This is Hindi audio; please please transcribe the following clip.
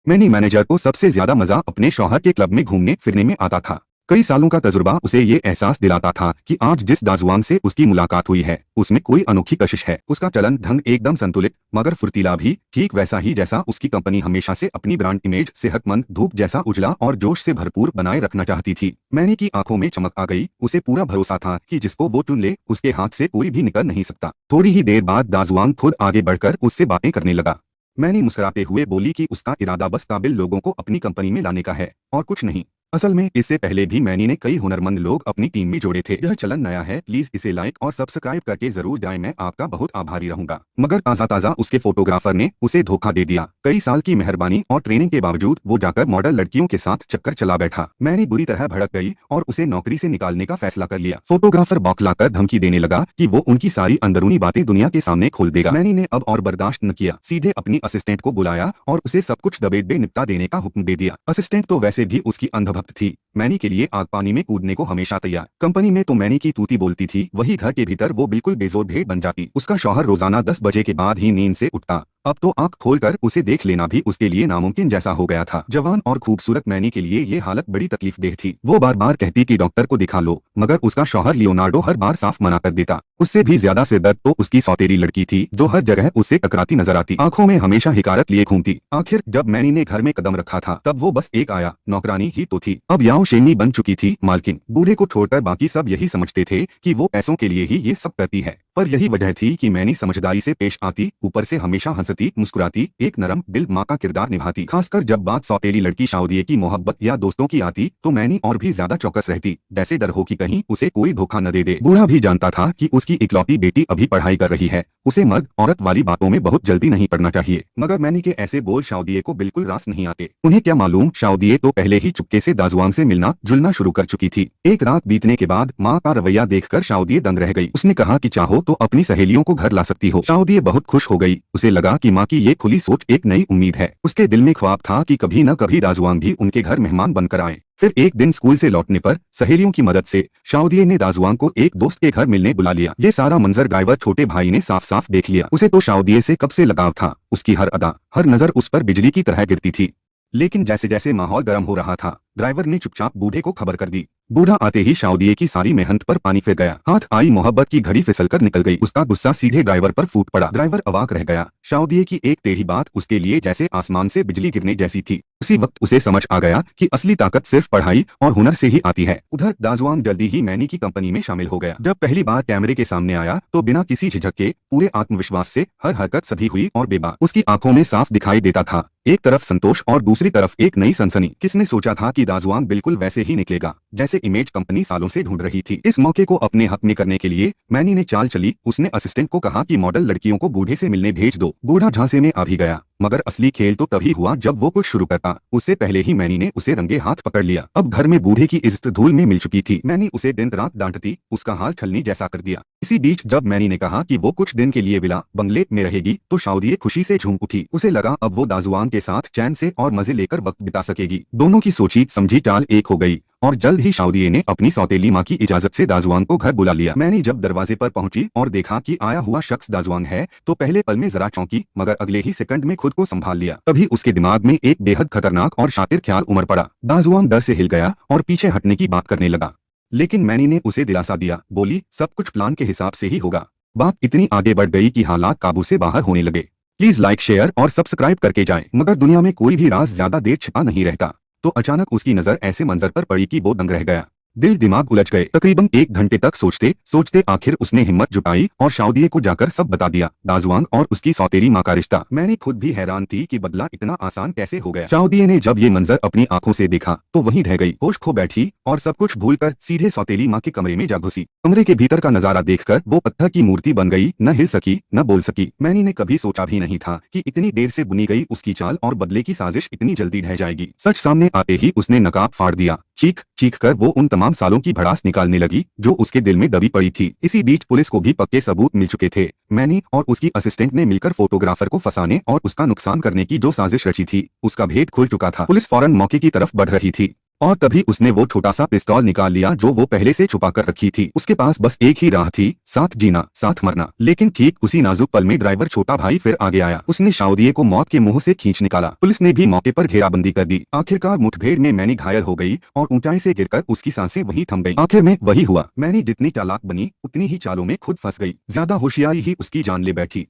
मैनी मैनेजर को सबसे ज्यादा मजा अपने शौहर के क्लब में घूमने फिरने में आता था। कई सालों का तजुर्बा उसे ये एहसास दिलाता था कि आज जिस दाजुआन से उसकी मुलाकात हुई है उसमें कोई अनोखी कशिश है। उसका चलन ढंग एकदम संतुलित मगर फुर्तीला भी ठीक वैसा ही जैसा उसकी कंपनी हमेशा से अपनी ब्रांड इमेज सेहतमंद धूप जैसा उजला और जोश से भरपूर बनाए रखना चाहती थी। मैनी की आंखों में चमक आ गई। उसे पूरा भरोसा था कि जिसको वो चुन ले उसके हाथ से कोई भी निकल नहीं सकता। थोड़ी ही देर बाद दाजुआन खुद आगे बढ़कर उससे बातें करने लगा। मैनी मुस्कुराते हुए बोली कि उसका इरादा बस काबिल लोगों को अपनी कंपनी में लाने का है और कुछ नहीं। असल में इससे पहले भी मैनी ने कई हुनरमंद लोग अपनी टीम में जोड़े थे। यह चलन नया है, प्लीज इसे लाइक और सब्सक्राइब करके जरूर जाएं, मैं आपका बहुत आभारी रहूंगा। मगर ताजा उसके फोटोग्राफर ने उसे धोखा दे दिया। कई साल की मेहरबानी और ट्रेनिंग के बावजूद वो जाकर मॉडल लड़कियों के साथ चक्कर चला बैठा। मैनी बुरी तरह भड़क गई और उसे नौकरी से निकालने का फैसला कर लिया। फोटोग्राफर बौखलाकर धमकी देने लगा कि वो उनकी सारी अंदरूनी बातें दुनिया के सामने खोल देगा। मैनी ने अब और बर्दाश्त न किया, सीधे अपनी असिस्टेंट को बुलाया और उसे सब कुछ दबेदबे निपटा देने का हुक्म दे दिया। असिस्टेंट तो वैसे भी उसकी अंधभक्त थी, मैनी के लिए आग पानी में कूदने को हमेशा तैयार। कंपनी में तो मैनी की तूती बोलती थी, वही घर के भीतर वो बिल्कुल बेजोर भेड़ बन जाती। उसका शौहर रोजाना 10 बजे के बाद ही नींद से उठता। अब तो आंख खोलकर उसे देख लेना भी उसके लिए नामुमकिन जैसा हो गया था। जवान और खूबसूरत मैनी के लिए ये हालत बड़ी तकलीफदेह थी। वो बार बार कहती कि डॉक्टर को दिखा लो, मगर उसका शौहर लियोनार्डो हर बार साफ मना कर देता। उससे भी ज्यादा सिरदर्द तो उसकी सौतेली लड़की थी जो हर जगह उससे टकराती नजर आती, आंखों में हमेशा हिकारत लिए घूमती। आखिर जब मैनी ने घर में कदम रखा था तब वो बस एक आया नौकरानी ही तो थी। अब याओ शेनी बन चुकी थी मालकिन। बूढ़े को छोड़कर बाकी सब यही समझते थे कि वो पैसों के लिए ही ये सब करती है, पर यही वजह थी कि मैनी समझदारी से पेश आती, ऊपर से हमेशा हंसती मुस्कुराती, एक नरम दिल माँ का किरदार निभाती। खासकर जब बात सौतेली लड़की शाउदिए की मोहब्बत या दोस्तों की आती तो मैनी और भी ज्यादा चौकस रहती, जैसे डर हो कि कहीं उसे कोई धोखा न दे दे। बूढ़ा भी जानता था कि उसकी इकलौती बेटी अभी पढ़ाई कर रही है, उसे मर्द औरत वाली बातों में बहुत जल्दी नहीं पड़ना चाहिए। मगर मैनी के ऐसे बोल शाउदिए को बिल्कुल रास नहीं आते। उन्हें क्या मालूम, शाउदिए तो पहले ही चुपके से दाजुआन से मिलना जुलना शुरू कर चुकी थी। एक रात बीतने के बाद माँ का रवैया देखकर शाउदिए दंग रह गई। उसने कहा कि चाहो तो अपनी सहेलियों को घर ला सकती हो। शाउदिए बहुत खुश हो गई। उसे लगा कि माँ की ये खुली सोच एक नई उम्मीद है। उसके दिल में ख्वाब था कि कभी न कभी दाजुआन भी उनके घर मेहमान बनकर आए। फिर एक दिन स्कूल से लौटने पर सहेलियों की मदद से शाउदिए ने दाजुआन को एक दोस्त के घर मिलने बुला लिया। ये सारा मंजर ड्राइवर छोटे भाई ने साफ साफ देख लिया। उसे तो शाउदिए से कब से लगाव था। उसकी हर अदा हर नजर उस पर बिजली की तरह गिरती थी। लेकिन जैसे जैसे माहौल गर्म हो रहा था ड्राइवर ने चुपचाप बूढ़े को खबर कर दी। बूढ़ा आते ही शाउदिए की सारी मेहनत पर पानी फिर गया। हाथ आई मोहब्बत की घड़ी फिसलकर निकल गई। उसका गुस्सा सीधे ड्राइवर पर फूट पड़ा। ड्राइवर अवाक रह गया। शाउदिए की एक टेढ़ी बात उसके लिए जैसे आसमान से बिजली गिरने जैसी थी। उसी वक्त उसे समझ आ गया कि असली ताकत सिर्फ पढ़ाई और हुनर से ही आती है। उधर दाजुआन जल्दी ही मैनी की कंपनी में शामिल हो गया। जब पहली बार कैमरे के सामने आया तो बिना किसी झिझक के पूरे आत्मविश्वास से हर हरकत सधी हुई और बेबाक। उसकी आंखों में साफ दिखाई देता था, एक तरफ संतोष और दूसरी तरफ एक नई सनसनी। किसने सोचा था कि दाजुआन बिल्कुल वैसे ही निकलेगा जैसे इमेज कंपनी सालों से ढूंढ रही थी। इस मौके को अपने हक में करने के लिए मैनी ने चाल चली। उसने असिस्टेंट को कहा कि मॉडल लड़कियों को बूढ़े से मिलने भेज दो। बूढ़ा झांसे में आ भी गया, मगर असली खेल तो तभी हुआ जब वो कुछ शुरू करता। उससे पहले ही मैनी ने उसे रंगे हाथ पकड़ लिया। अब घर में बूढ़े की इज्जत धूल में मिल चुकी थी। मैनी उसे दिन रात डांटती, उसका हाल छलनी जैसा कर दिया। इसी बीच जब मैनी ने कहा कि वो कुछ दिन के लिए विला बंगले में रहेगी तो शाउदिए खुशी से झूम उठी। उसे लगा अब वो दाजुआन के साथ चैन से और मजे लेकर वक्त बिता सकेगी। दोनों की सोची समझी चाल एक हो गई और जल्द ही शाउदिए ने अपनी सौतेली माँ की इजाजत से दाजुआन को घर बुला लिया। मैंने जब दरवाजे पर पहुंची और देखा कि आया हुआ शख्स दाजुआन है तो पहले पल में जरा चौंकी, मगर अगले ही सेकंड में खुद को संभाल लिया। तभी उसके दिमाग में एक बेहद खतरनाक और शातिर ख्याल उमड़ पड़ा। दाजुआन डर से हिल गया और पीछे हटने की बात करने लगा, लेकिन मैनी ने उसे दिलासा दिया। बोली, सब कुछ प्लान के हिसाब से ही होगा। बात इतनी आगे बढ़ गई कि हालात काबू से बाहर होने लगे। प्लीज लाइक, शेयर और सब्सक्राइब करके जाएं। मगर दुनिया में कोई भी राज ज्यादा देर छिपा नहीं रहता। तो अचानक उसकी नजर ऐसे मंजर पर पड़ी कि वो दंग रह गया। दिल दिमाग उलझ गए। तकरीबन 1 घंटे तक सोचते सोचते आखिर उसने हिम्मत जुटाई और शाउदिए को जाकर सब बता दिया, दाजुआन और उसकी सौतेली माँ का रिश्ता। मैंने खुद भी हैरान थी कि बदला इतना आसान कैसे हो गया। शाउदिए ने जब ये मंजर अपनी आंखों से देखा तो वहीं ढह गई, होश खो बैठी और सब कुछ भूलकर सीधे सौतेली माँ के कमरे में जा घुसी। कमरे के भीतर का नजारा देखकर वो पत्थर की मूर्ति बन गई, न हिल सकी न बोल सकी। मैंने ने कभी सोचा भी नहीं था कि इतनी देर से बुनी गई उसकी चाल और बदले की साजिश इतनी जल्दी ढह जाएगी। सच सामने आते ही उसने नकाब फाड़ दिया। चीख चीख कर वो उन तमाम सालों की भड़ास निकालने लगी जो उसके दिल में दबी पड़ी थी। इसी बीच पुलिस को भी पक्के सबूत मिल चुके थे। मैनी और उसकी असिस्टेंट ने मिलकर फोटोग्राफर को फंसाने और उसका नुकसान करने की जो साजिश रची थी उसका भेद खुल चुका था। पुलिस फौरन मौके की तरफ बढ़ रही थी। और तभी उसने वो छोटा सा पिस्तौल निकाल लिया जो वो पहले से छुपा कर रखी थी। उसके पास बस एक ही राह थी, साथ जीना, साथ मरना। लेकिन ठीक उसी नाजुक पल में ड्राइवर छोटा भाई फिर आगे आया। उसने शाओदिए को मौत के मुंह से खींच निकाला। पुलिस ने भी मौके पर घेराबंदी कर दी। आखिरकार मुठभेड़ में मैनी घायल हो गई और ऊंचाई से गिरकर उसकी सांसें वहीं थम गई। आखिर में वही हुआ, मैनी जितनी चालाक बनी उतनी ही चालों में खुद फंस गई। ज्यादा होशियारी ही उसकी जान ले बैठी।